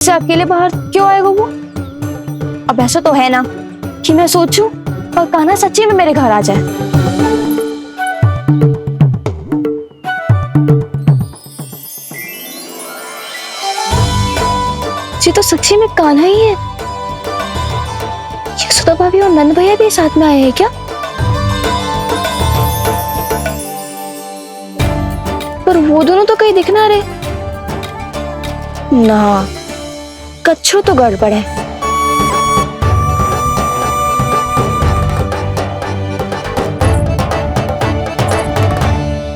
से अकेले बाहर क्यों आएगा वो? अब ऐसा तो है ना कि मैं सोचूं और कान्हा सच्ची में मेरे घर आ जाए। ये तो सच्ची में कान्हा ही है। यशोदा भाभी और नंद भैया भी साथ में आए हैं क्या? पर वो दोनों तो कहीं दिख ना रहे। ना, कच्छू तो गड़बड़ है।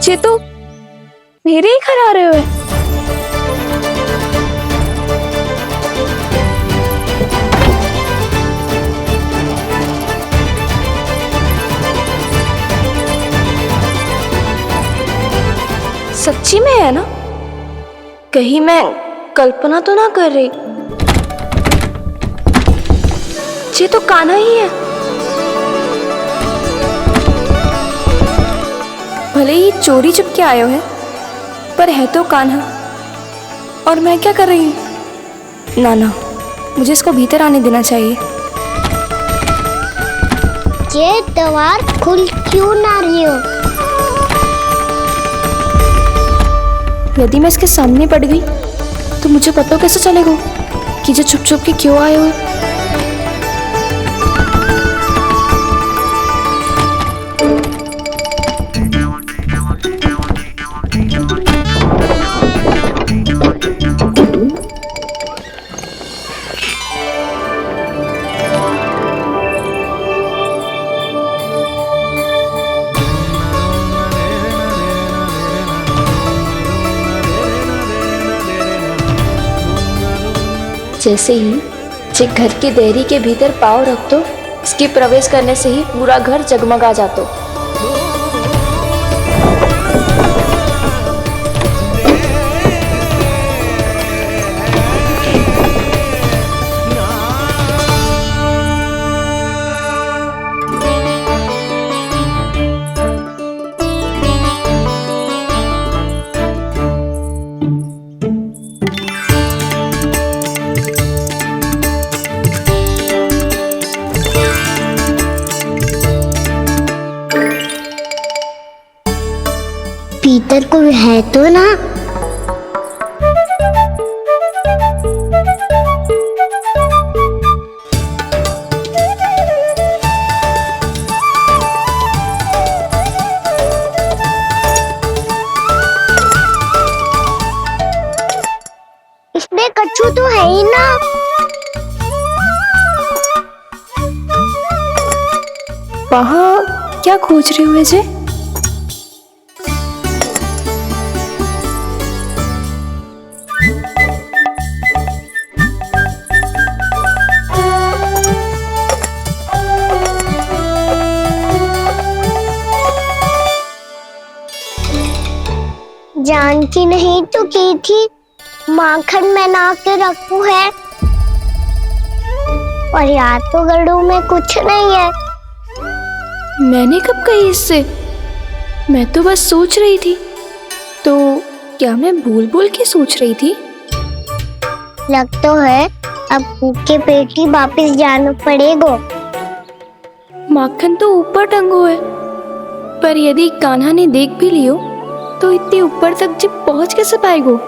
ये तो मेरे ही घर आ रहे हो। सच्ची में है ना? कहीं मैं कल्पना तो ना कर रही? ये तो कान्हा ही है। भले ही चोरी चुप के आए हो है, पर है तो कान्हा। और मैं क्या कर रही हूँ? ना ना, मुझे इसको भीतर आने देना चाहिए। ये द्वार खुल क्यों ना रही हो? यदि मैं इसके सामने पड़ गई तो मुझे पता कैसे चलेगा कि ये चुप चुप के क्यों आए हो? जैसे ही जे घर की देहरी के भीतर पाँव रख दो, इसके प्रवेश करने से ही पूरा घर जगमगा जातो। भीतर कोई है तो ना? इसमें कच्छू तो है ही ना। वहाँ क्या खोज रहे हुए जे? जानकी नहीं तो की थी माखन में ना के रखू है, और यार तो गड़ू में कुछ नहीं है। मैंने कब कही इससे? मैं तो बस सोच रही थी। तो क्या मैं भूल भूल के सोच रही थी? लग तो है अब भूखे पेट ही वापिस जाना पड़ेगा। माखन तो ऊपर टंगो है, पर यदि कान्हा ने देख भी लियो तो इतने ऊपर तक जब पहुंच कैसे पाएगो?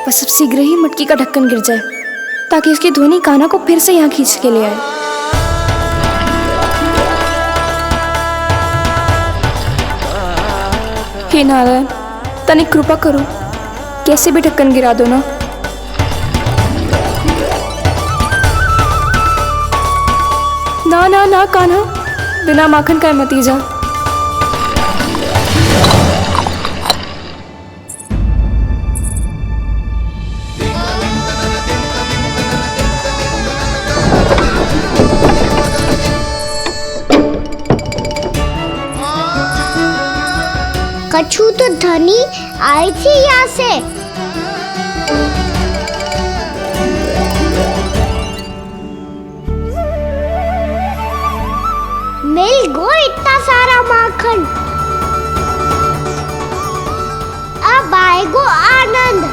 बस अब शीघ्र ही मटकी का ढक्कन गिर जाए ताकि उसकी ध्वनि कान्हा को फिर से यहाँ खींच के ले आए। हे नारायण, तनिक कृपा करो, कैसे भी ढक्कन गिरा दो ना। ना ना ना कान्हा, बिना माखन का मत ही जा। कछु तो धनी आई थी यहाँ से। मिल गो इतना सारा माखन, अब आएगो आनंद।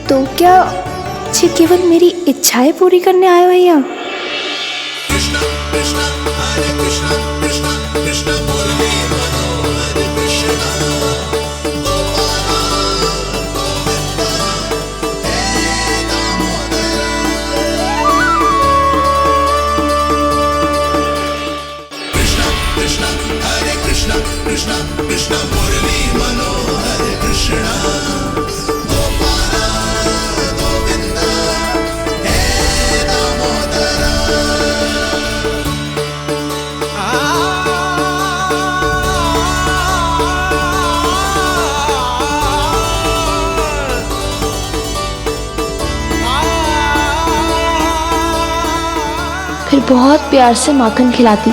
तो क्या ये केवल मेरी इच्छाएं पूरी करने आए हो यहाँ? फिर बहुत प्यार से माखन खिलाती।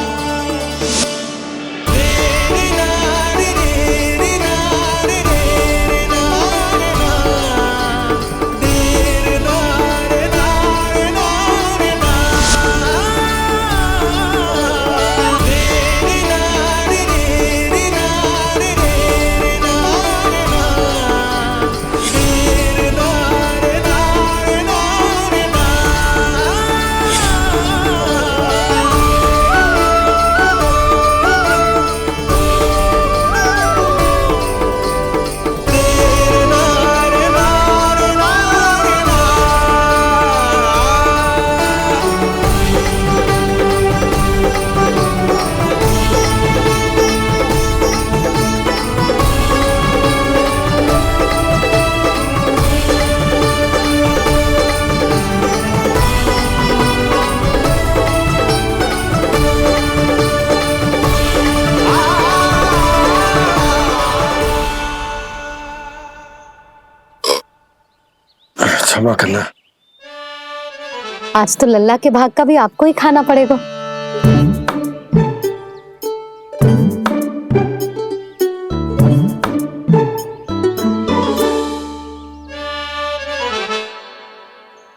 क्षमा करना। आज तो लल्ला के भाग का भी आपको ही खाना पड़ेगा।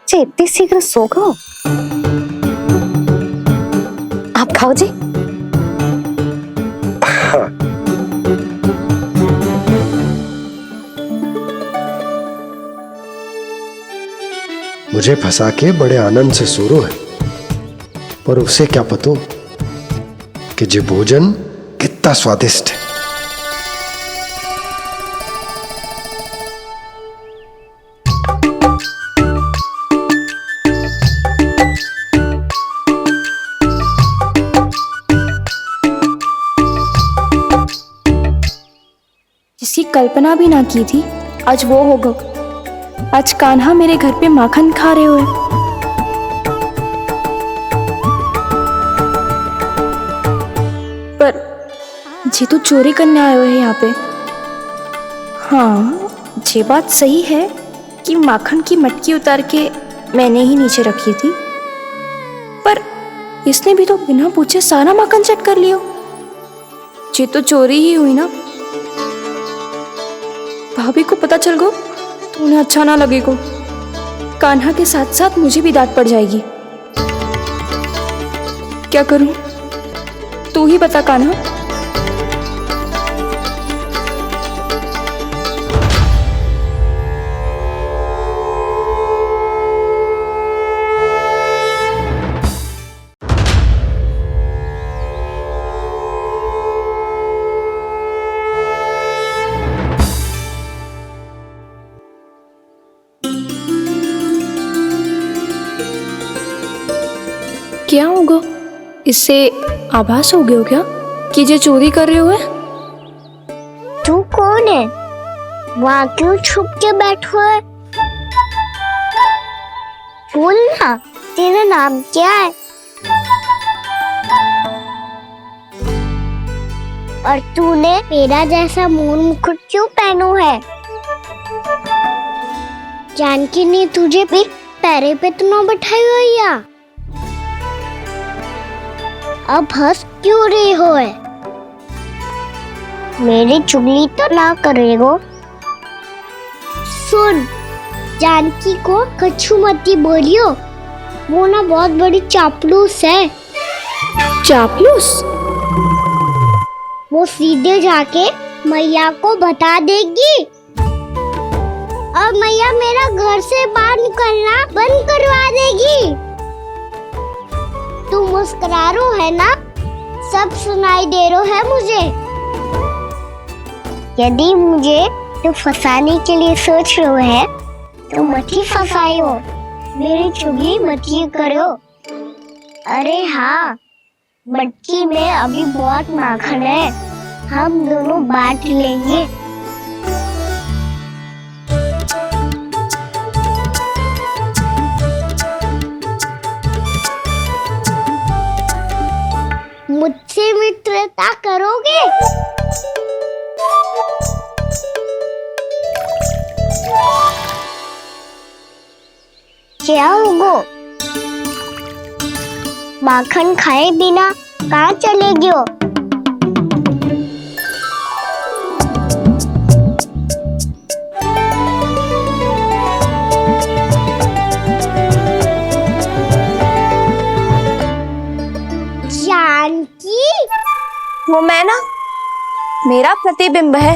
जी इतनी शीघ्र सो गो? आप खाओ जी। मुझे फंसा के बड़े आनंद से सो रो है, पर उसे क्या पतो कि ये भोजन कितना स्वादिष्ट है। जिसकी कल्पना भी ना की थी, आज वो होगा। आज कान्हा मेरे घर पे माखन खा रहे हुए। पर जी तो चोरी करने आए हुए हैं यहाँ पे। हाँ, ये बात सही है कि माखन की मटकी उतार के मैंने ही नीचे रखी थी, पर इसने भी तो बिना पूछे सारा माखन चट कर लियो। ये तो चोरी ही हुई ना। भाभी को पता चल गो तो उन्हें अच्छा ना लगेगा। कान्हा के साथ साथ मुझे भी डांट पड़ जाएगी। क्या करूं? तू ही बता कान्हा। क्या होगा? इससे आभास हो गया हो क्या कि ये चोरी कर रहे हुए? तू कौन है? वहाँ क्यों छुप के बैठो है? बोल ना, तेरा नाम क्या है? और तूने मेरा जैसा मोर मुकुट क्यों पहनो है? जानकी ने तुझे भी पैरे पे तो ना बैठाई हुई है। अब हंस क्यों रही हो है? मेरी चुगली तो ना करेगो। सुन, जानकी को कछु मती बोलियो, वो ना बहुत बड़ी चापलूस है। चापलूस? वो सीधे जाके मैया को बता देगी और मैया मेरा घर से बाहर निकलना बंद करवा देगी। तू मुस्कुरा रो है ना? सब सुनाई दे रो है मुझे। यदि मुझे तो फंसाने के लिए सोच रहे हो है तो मत ही फंसायो, मेरी चुगली मत ही करो। अरे हाँ, मटकी में अभी बहुत माखन है, हम दोनों बांट लेंगे। मुझसे मित्रता करोगे? क्या होगो? माखन खाए बिना कहाँ चलेगी हो? जानकी? वो मैं ना, मेरा प्रतिबिंब है,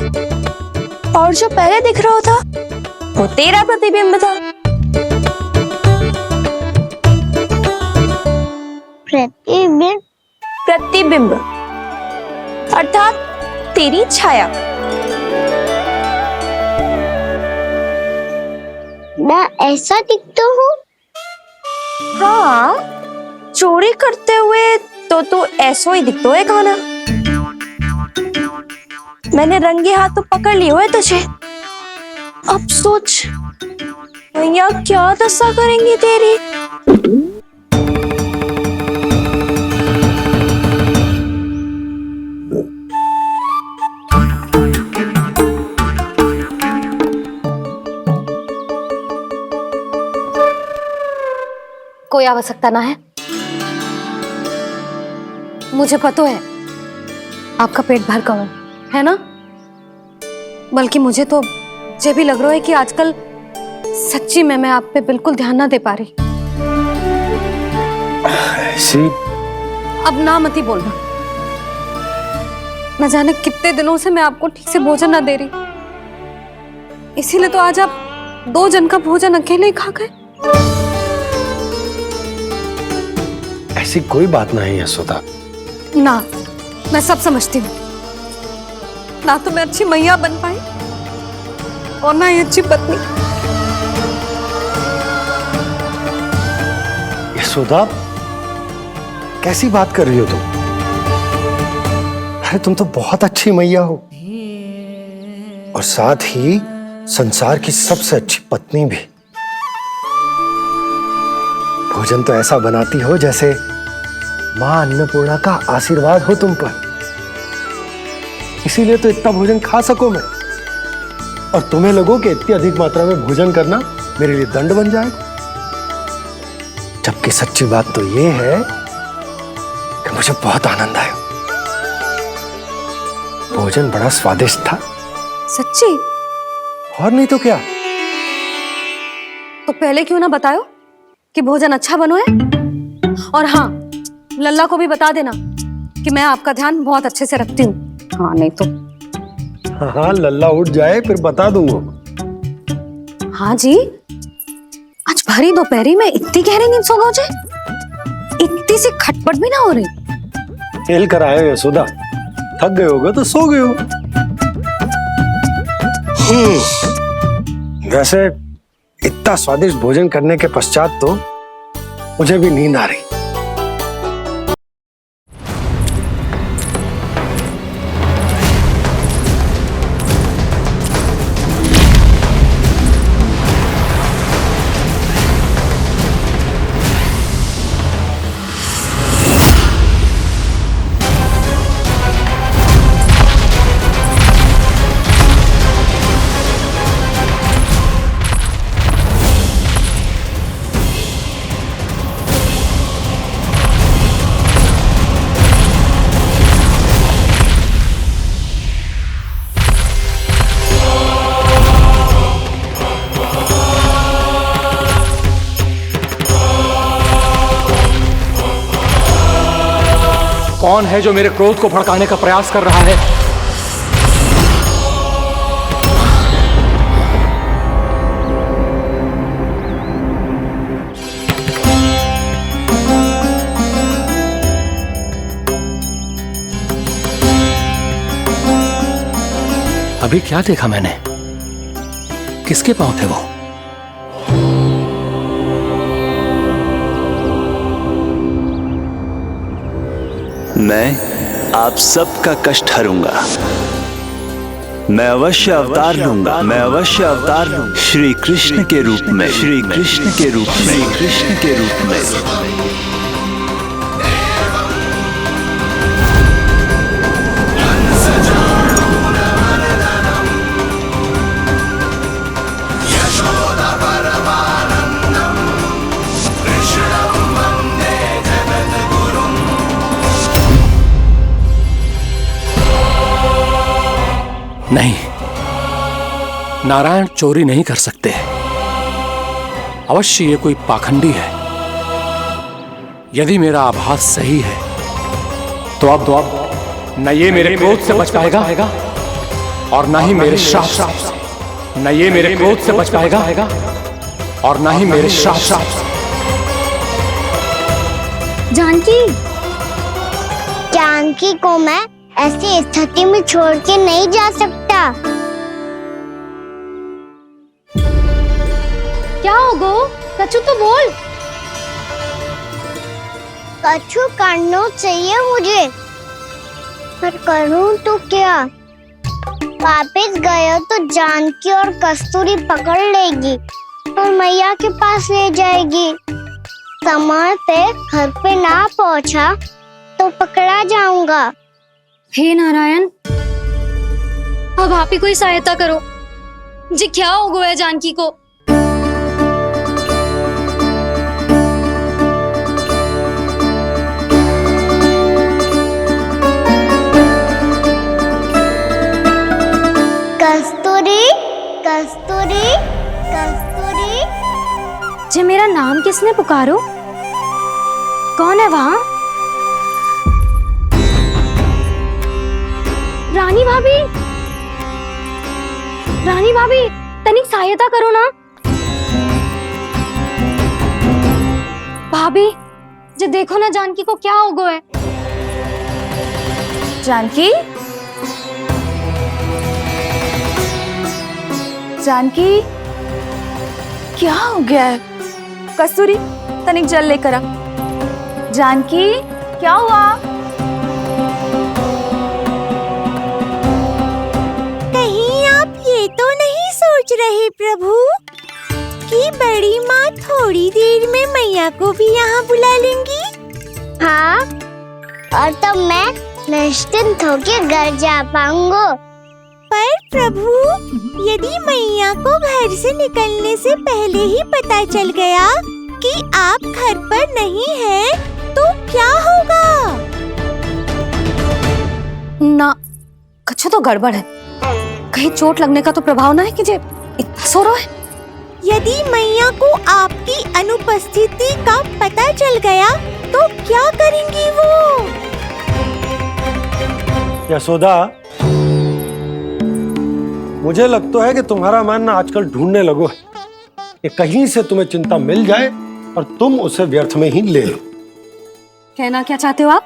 और जो पहले दिख रहा था वो तेरा प्रतिबिंब था। प्रतिबिंब? प्रतिबिंब अर्थात तेरी छाया। मैं ऐसा दिखता हूँ? हाँ, चोरी करते हुए तो तू ऐसा ही दिखता है कान्हा। मैंने रंगे हाथ तो पकड़ लिए हुए तुझे। अब सोच भैया क्या दशा करेंगी तेरी। कोई आवश्यकता ना है, मुझे पता है आपका पेट भर गया है ना। बल्कि मुझे तो ये भी लग रहा है कि आजकल सच्ची में मैं आप पे बिल्कुल ध्यान ना दे पा रही। ऐसी अब ना मत ही बोलना। न जाने कितने दिनों से मैं आपको ठीक से भोजन ना दे रही, इसीलिए तो आज आप 2 जन का भोजन अकेले ही खा गए। ऐसी कोई बात नहीं यशोदा। ना, मैं सब समझती हूँ। ना तो मैं अच्छी मैया बन पाई और ना ही अच्छी पत्नी। यशोदा, कैसी बात कर रही हो तुम? अरे तुम तो बहुत अच्छी मैया हो, और साथ ही संसार की सबसे अच्छी पत्नी भी। भोजन तो ऐसा बनाती हो जैसे मां अन्नपूर्णा का आशीर्वाद हो तुम पर। इसीलिए तो इतना भोजन खा सको मैं, और तुम्हें लगो कि इतनी अधिक मात्रा में भोजन करना मेरे लिए दंड बन जाएगा। जबकि सच्ची बात तो ये है कि मुझे बहुत आनंद आया। भोजन बड़ा स्वादिष्ट था। सच्ची? और नहीं तो क्या। तो पहले क्यों ना बतायो कि भोजन अच्छा बनो है। और हाँ, लल्ला को भी बता देना कि मैं आपका ध्यान बहुत अच्छे से रखती हूँ। हाँ नहीं तो। हाँ, लल्ला उठ जाए फिर बता दूंगा। हाँ जी, आज भरी दोपहरी में इतनी गहरी नींद सो गए मुझे? इतनी सी खटपट भी ना हो रही? खेल कर आए हो यशोदा, थक गए होगे तो सो गए हो। वैसे इतना स्वादिष्ट भोजन करने के पश्चात तो मुझे भी नींद आ रही। कौन है जो मेरे क्रोध को भड़काने का प्रयास कर रहा है? अभी क्या देखा मैंने? किसके पांव थे वो? मैं आप सबका कष्ट हरूंगा। मैं अवश्य अवतार लूंगा। मैं अवश्य अवतार लूंगा। श्री कृष्ण के रूप में। श्री कृष्ण के रूप में। श्री कृष्ण के रूप में। नहीं, नारायण चोरी नहीं कर सकते। अवश्य ये कोई पाखंडी है। यदि मेरा आभास सही है तो अब न ये मेरे क्रोध से बच पाएगा और न ही मेरे श्राप से। न ये मेरे क्रोध से बच पाएगा और न ही मेरे श्राप से। जानकी, जानकी को मैं ऐसी स्थिति में छोड़ के नहीं जा सकता। क्या हो गो? कछु तो बोल। कछु करना चाहिए मुझे, पर करूं तो क्या? वापस गया तो जानकी और कस्तूरी पकड़ लेगी और मैया के पास ले जाएगी। समय पे घर पे ना पहुंचा तो पकड़ा जाऊंगा। हे नारायण, अब आप ही कोई सहायता करो। जी क्या हो गया जानकी को? कस्तूरी, कस्तूरी, कस्तूरी। जी मेरा नाम किसने पुकारो? कौन है वहाँ? रानी भाभी, रानी भाभी, तनिक सहायता करो ना। भाभी, जी देखो ना जानकी को क्या हो गया है। जानकी, जानकी, क्या हो गया है? कस्तूरी, तनिक जल लेकर आ। जानकी, क्या हुआ? ये तो नहीं सोच रहे प्रभु कि बड़ी माँ थोड़ी देर में मैया को भी यहाँ बुला लेंगी? हाँ, और तो मैं निश्चिंत होकर घर जा पाऊंगा। पर प्रभु, यदि मैया को घर से निकलने से पहले ही पता चल गया कि आप आप घर पर नहीं हैं, तो क्या होगा? ना, कुछ तो गड़बड़ है। कहीं चोट लगने का तो प्रभाव ना है कि जे इतना सो रहा है। यदि मैया को आपकी अनुपस्थिति का पता चल गया तो क्या करेंगी वो? यशोदा, मुझे लगता है कि तुम्हारा मन ना आजकल ढूंढने लगो है कि कहीं से तुम्हें चिंता मिल जाए और तुम उसे व्यर्थ में ही ले लो। कहना क्या चाहते हो आप?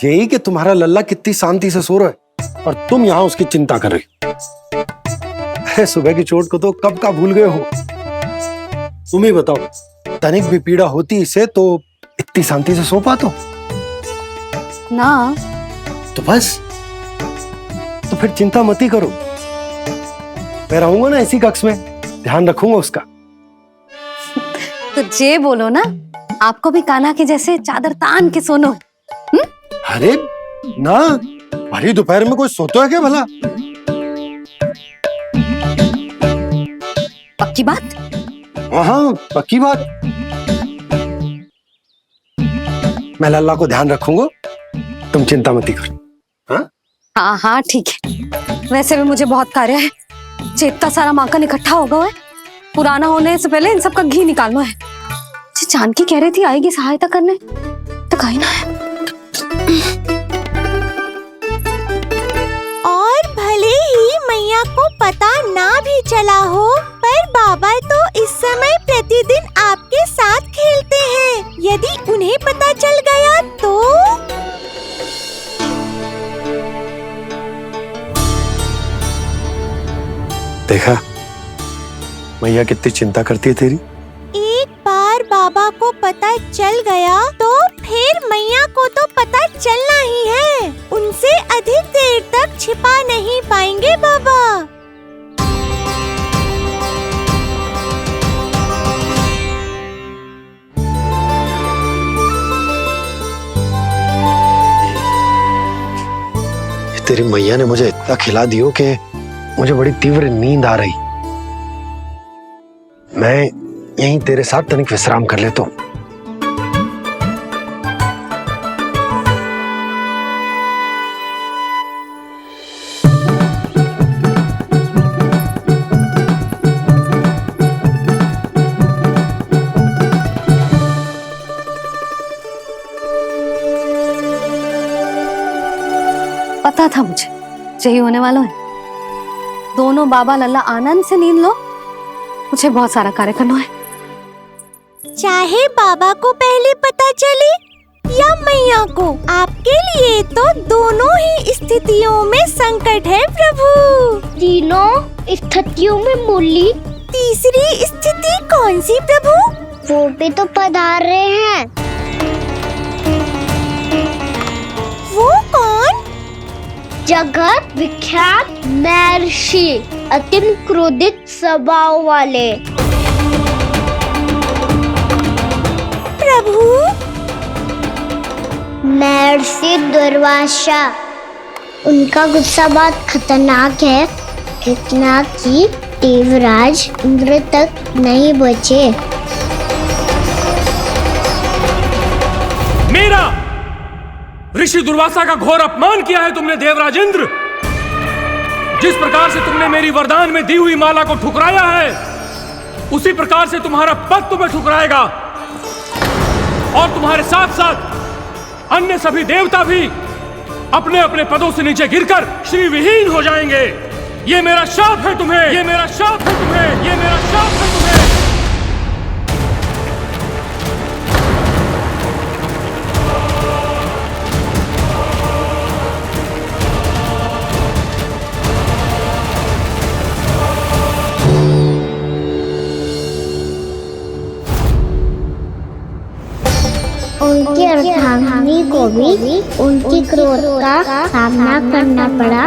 यही कि तुम्हारा लल्ला कितनी शांति से सो रहा है और तुम यहाँ उसकी चिंता कर रही। अरे सुबह की चोट को तो कब का भूल गए हो। तुम ही बताओ, तनिक भी पीड़ा होती इसे तो इतनी शांति से सो पाते हो? ना। तो बस, तो फिर चिंता मत ही करो। मैं रहूंगा ना इसी कक्ष में, ध्यान रखूंगा उसका। तो जे बोलो ना, आपको भी कान्हा के जैसे चादर तान के सोनो। अरे ना, भरी दोपहर में कोई सोता है क्या भला? पक्की बात? हाँ, पक्की बात। मैं लल्ला को ध्यान रखूंगा, तुम चिंता मत ही करो। हाँ हाँ ठीक है। वैसे भी मुझे बहुत कार्य है। इतना सारा माखन इकट्ठा होगा है, पुराना होने से पहले इन सब का घी निकालना है। जानकी कह रही थी आएगी सहायता करने, तो कहीं ना है। और भले ही मैया को पता ना भी चला हो, पर बाबा तो इस समय प्रतिदिन आपके साथ खेलते हैं। यदि उन्हें पता चल गया तो? देखा मैया कितनी चिंता करती है तेरी। एक बार बाबा को पता चल गया तो फिर मैया को तो पता चलना ही है। उनसे अधिक देर तक छिपा नहीं पाएंगे बाबा। तेरी मैया ने मुझे इतना खिला दियो कि मुझे बड़ी तीव्र नींद आ रही। मैं यहीं तेरे साथ तनिक विश्राम कर लेता हूं। पता था मुझे यही होने वाला है। दोनों बाबा लल्ला आनंद से नींद लो, मुझे बहुत सारा कार्य करना है। चाहे बाबा को पहले पता चले या मैया को, आपके लिए तो दोनों ही स्थितियों में संकट है प्रभु। तीनों स्थितियों में मुरली, तीसरी स्थिति कौन सी प्रभु? वो भी तो पधार रहे हैं। वो कौन? जगत विख्यात महर्षि, अत्यंत क्रोधित स्वभाव वाले। प्रभु? महर्षि दुर्वासा। उनका गुस्सा बहुत खतरनाक है, इतना कि देवराज इंद्र तक नहीं बचे। मेरा ऋषि दुर्वासा का घोर अपमान किया है तुमने देवराज इंद्र। जिस प्रकार से तुमने मेरी वरदान में दी हुई माला को ठुकराया है, उसी प्रकार से तुम्हारा पद तुम्हें ठुकराएगा और तुम्हारे साथ साथ अन्य सभी देवता भी अपने अपने पदों से नीचे गिरकर श्री विहीन हो जाएंगे। ये मेरा शाप है तुम्हें, ये मेरा शाप है तुम्हें, ये मेरा शाप है तुम्हें। उनकी अर्धांगिनी को भी उनकी क्रोध का सामना करना पड़ा।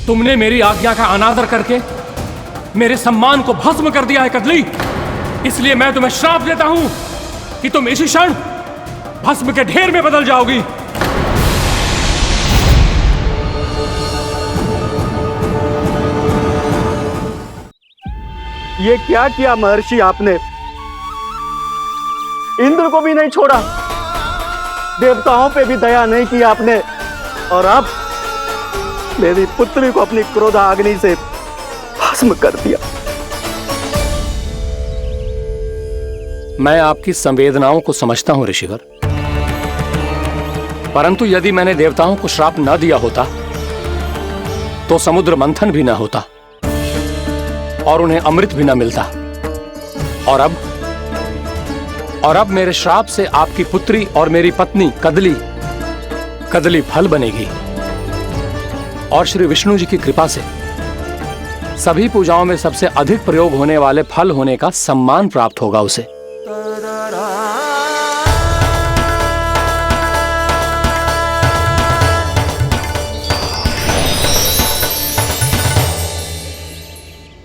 तुमने मेरी आज्ञा का अनादर करके मेरे सम्मान को भस्म कर दिया है कदली। इसलिए मैं तुम्हें श्राप देता हूं कि तुम इसी क्षण भस्म के ढेर में बदल जाओगी। ये क्या किया महर्षि आपने? इंद्र को भी नहीं छोड़ा, देवताओं पे भी दया नहीं की आपने, और अब मेरी पुत्री को अपनी क्रोधाग्नि से भस्म कर दिया। मैं आपकी संवेदनाओं को समझता हूं ऋषिवर, परंतु यदि मैंने देवताओं को श्राप न दिया होता तो समुद्र मंथन भी न होता और उन्हें अमृत भी न मिलता। और अब मेरे श्राप से आपकी पुत्री और मेरी पत्नी कदली फल बनेगी, और श्री विष्णु जी की कृपा से सभी पूजाओं में सबसे अधिक प्रयोग होने वाले फल होने का सम्मान प्राप्त होगा उसे।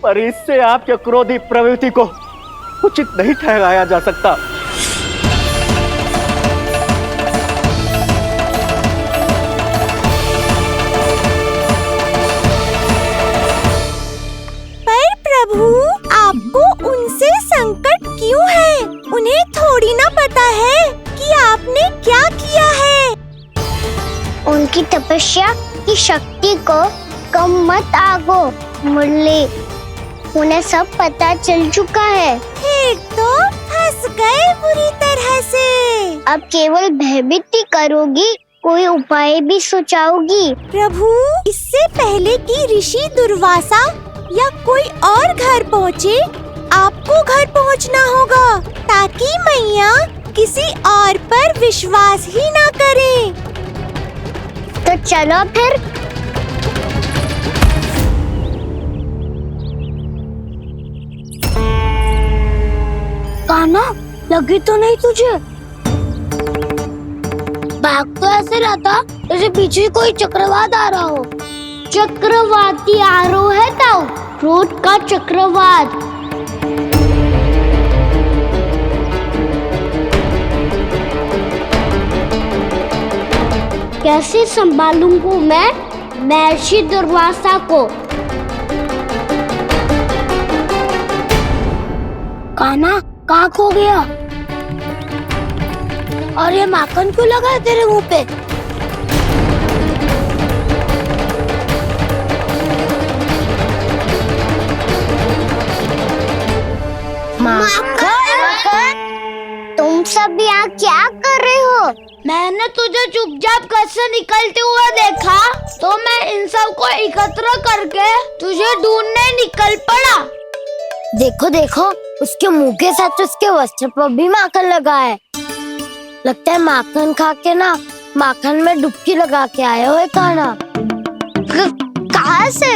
पर इससे आपके क्रोधी प्रवृत्ति को उचित नहीं ठहराया जा सकता। पर प्रभु, आपको उनसे संकट क्यों है? उन्हें थोड़ी ना पता है कि आपने क्या किया है। उनकी तपस्या की शक्ति को कम मत आगो मुरली, उन्हें सब पता चल चुका है। फिर तो फंस गए बुरी तरह से। अब केवल भयभीत ही करोगी, कोई उपाय भी सोचाओगी? प्रभु, इससे पहले कि ऋषि दुर्वासा या कोई और घर पहुँचे, आपको घर पहुँचना होगा, ताकि मैया किसी और पर विश्वास ही ना करे। तो चलो फिर। कान्हा, लगी तो नहीं तुझे? भाग तो ऐसे रहा था जैसे पीछे कोई चक्रवात आ रहा हो। चक्रवाती आरोह है ताऊ, क्रोध का चक्रवात। कैसे संभालूंगा मैं महर्षि दुर्वासा को? कान्हा, कहाँ खो गया? और ये माखन क्यों लगा है तेरे मुंह पे? माखन? तुम सब यहाँ क्या कर रहे हो? मैंने तुझे चुपचाप घर से निकलते हुए देखा, तो मैं इन सब को एकत्र करके तुझे ढूंढने निकल पड़ा। देखो देखो, उसके मुंह के साथ उसके वस्त्र पर भी माखन लगा है। लगता है माखन खा के ना माखन में डुबकी लगा के आए हो कान्हा। कहाँ से?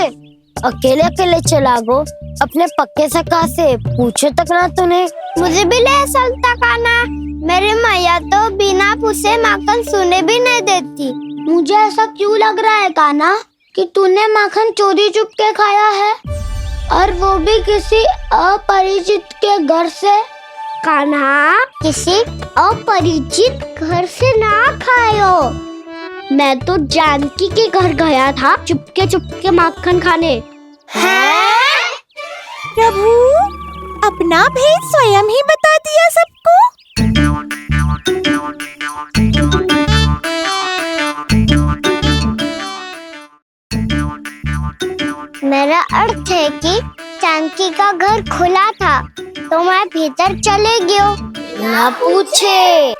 अकेले अकेले चला गो अपने पक्के सखा से, पूछो तक ना तूने। मुझे भी ले चलता कान्हा, मेरी मैया तो बिना पूछे माखन सुने भी नहीं देती। मुझे ऐसा क्यों लग रहा है कान्हा कि तूने माखन चोरी चुप के खाया है, और वो भी किसी अपरिचित के घर से? कान्हा, किसी अपरिचित घर से ना खायो। मैं तो जानकी के घर गया था चुपके माखन खाने। हैं? प्रभु, अपना भेद स्वयं ही बता दिया सबको। मेरा अर्थ है कि जानकी का घर खुला था, तो मैं भीतर चले गयो। ना पूछे।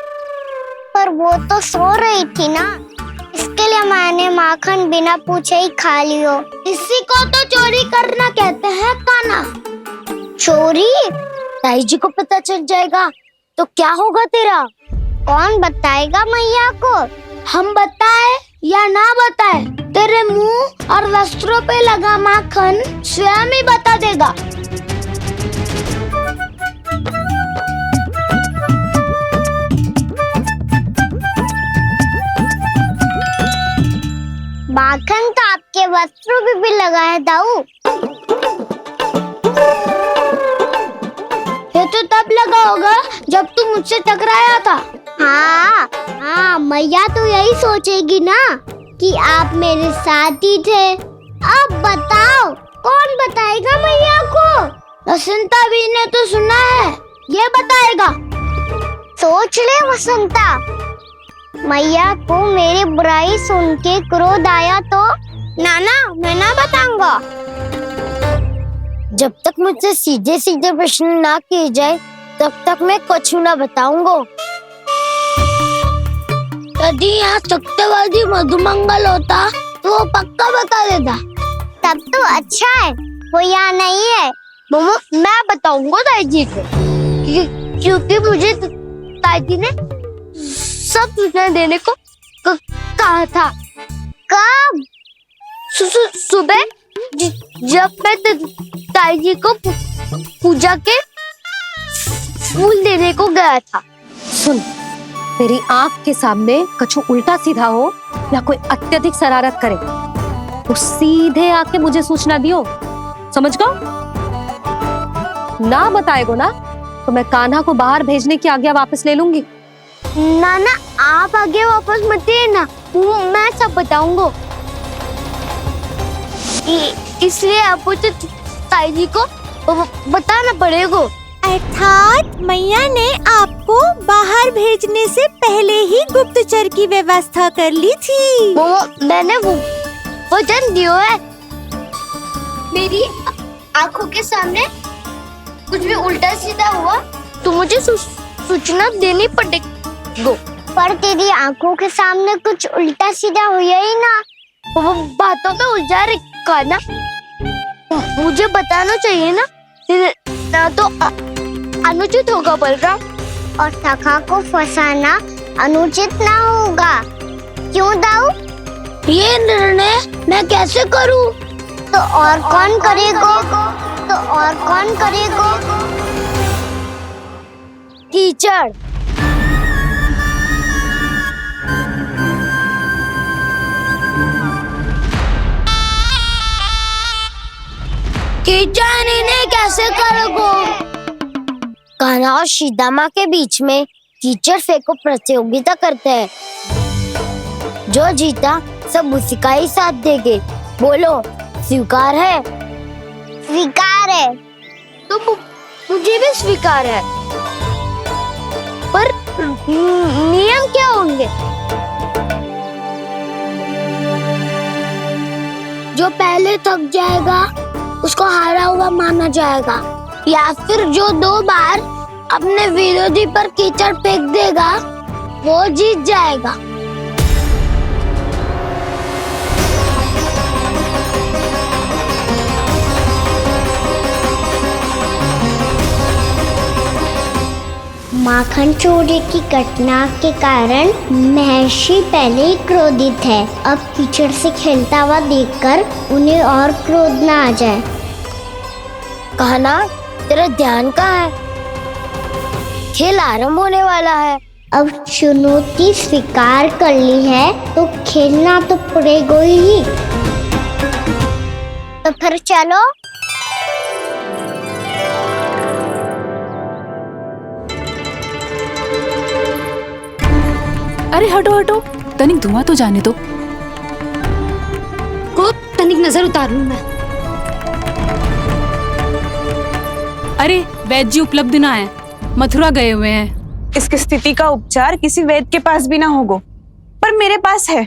पर वो तो सो रही थी ना, इसके लिए मैंने माखन बिना पूछे ही खा लियो। इसी को तो चोरी करना कहते हैं कान्हा। चोरी? ताई जी को पता चल जाएगा तो क्या होगा तेरा? कौन बताएगा मैया को? हम बताए या ना बताए, तेरे मुंह और वस्त्रों पे लगा माखन स्वयं ही बता देगा। माखन तो आपके वस्त्रों पे भी लगा है दाऊ। ये तो तब लगा होगा जब तू मुझसे टकराया था। हाँ, मैया तो यही सोचेगी ना कि आप मेरे साथ ही थे। अब बताओ, कौन बताएगा मैया को? वसंता भी ने तो सुना है, ये बताएगा। सोच ले वसंता, मैया को मेरी बुराई सुन के क्रोध आया तो नाना मैं ना बताऊंगा। जब तक मुझसे सीधे सीधे प्रश्न ना किए जाए तब तक मैं कुछ ना बताऊंगा। यदि यहाँ सत्यवादी मधुमंगल होता तो वो पक्का बता देता। तब तो अच्छा है वो यहाँ नहीं है। मोमो मैं बताऊंगा ताई जी को, क्योंकि मुझे ताई जी ने सब सूचना देने को कहा था। कब? सुबह जब मैं ताई जी को पूजा के फूल देने को गया था। सुन, तेरी आंख के सामने कछु उल्टा सीधा हो या कोई अत्यधिक शरारत करे तो सीधे आके मुझे सूचना दियो, समझ गो? ना बताएगो ना तो मैं कान्हा को बाहर भेजने की आज्ञा वापस ले लूंगी। नाना आप आगे वापस मत देना, मैं सब बताऊंगा। इसलिए आपको तो ताई जी को बताना पड़ेगा। अर्थात मैया ने आपको बाहर भेजने से पहले ही गुप्तचर की व्यवस्था कर ली थी। वो मैंने वो वचन दिया है। मेरी आंखों के सामने कुछ भी उल्टा सीधा हुआ तो मुझे सूचना देनी पड़ेगी। पर तेरी आंखों के सामने कुछ उल्टा सीधा हुआ ही ना, वो बातों में उलझा रखा ना, मुझे बताना चाहिए ना तो अनुचित होगा बलराम। और सखा को फंसाना अनुचित ना होगा, क्यों दाऊ? ये निर्णय मैं कैसे करूं? तो और कौन करेगा? कीचड़। कीचड़ इन्हें कैसे करोगे? कान्हा और सीता के बीच में कीचड़ फेंको प्रतियोगिता करते हैं। जो जीता सब उसी का ही साथ देंगे। बोलो स्वीकार है? स्वीकार है। तो मुझे भी स्वीकार है, पर नियम क्या होंगे? जो पहले थक जाएगा उसको हारा हुआ माना जाएगा, या फिर जो 2 बार अपने विरोधी पर कीचड़ फेंक देगा वो जीत जाएगा। माखन चोरी की घटना के कारण महर्षि पहले ही क्रोधित है। अब कीचड़ से खेलता हुआ देखकर उन्हें और क्रोध न आ जाए। कहना तेरा ध्यान कहाँ है? खेल आरंभ होने वाला है। अब चुनौती स्वीकार कर ली है तो खेलना तो पड़ेगा ही। तो फिर चलो। अरे हटो हटो, तनिक धुआं तो जाने दो। को तनिक नजर उतार लूं मैं। अरे वैद्य जी उपलब्ध ना है, मथुरा गए हुए हैं। इसकी स्थिति का उपचार किसी वैद्य के पास भी ना होगा, पर मेरे पास है।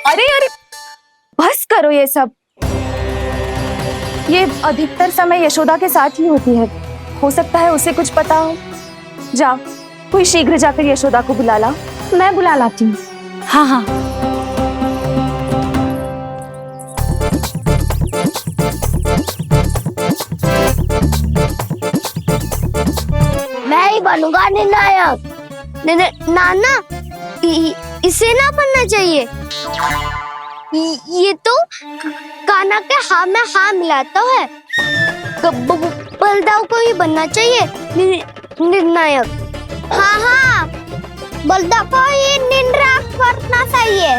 अरे अरे बस करो ये सब। ये अधिकतर समय यशोदा के साथ ही होती है। हो सकता है उसे कुछ पता हो। जाओ, कोई शीघ्र जाकर यशोदा को बुला ला। मैं बुला लाती हूँ। हाँ हाँ। मैं ही बनूंगा निर्णायक। नाना इसे ना बनना चाहिए। ये तो कान्हा के हाँ में हाँ मिलाता है। बलदाव को ही बनना चाहिए निर्णायक। हाँ हाँ, बलदाव को ही निर्णायक बनना चाहिए।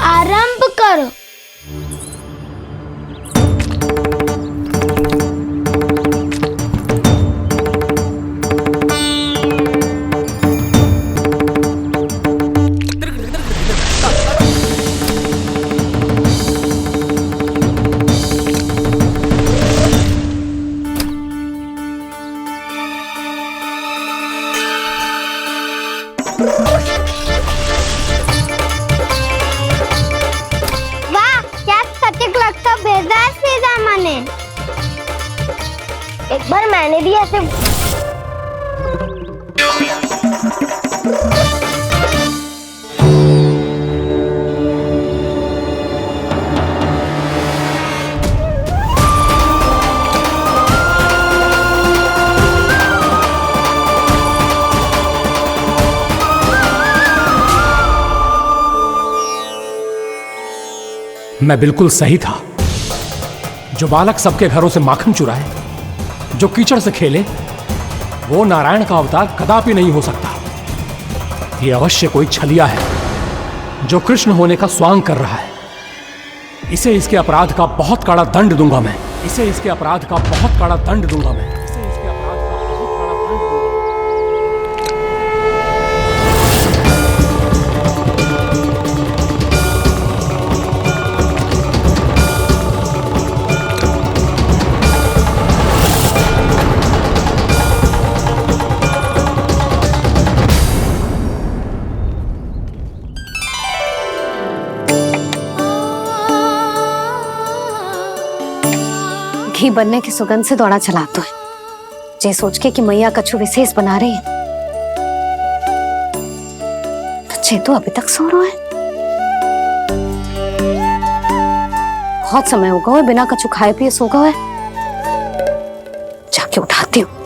आरंभ करो। कतिक लगता बेजार सीधा माने। एक बार मैंने भी ऐसे मैं बिल्कुल सही था। जो बालक सबके घरों से माखन चुराए, जो कीचड़ से खेले, वो नारायण का अवतार कदापि नहीं हो सकता। ये अवश्य कोई छलिया है जो कृष्ण होने का स्वांग कर रहा है। इसे इसके अपराध का बहुत कड़ा दंड दूंगा मैं। इसे इसके अपराध का बहुत कड़ा दंड दूंगा मैं। इसे इसके अपराध का बहुत कड़ा दंड दूंगा। घी बनने की सुगंध से दौड़ा चला तो है, जे सोच के कि मैया कछु विशेष बना रही है, तो चे तो अभी तक सो रहा है। बहुत समय हो गया है बिना कछु खाए पिए सो गया है। जाके उठाती हूँ।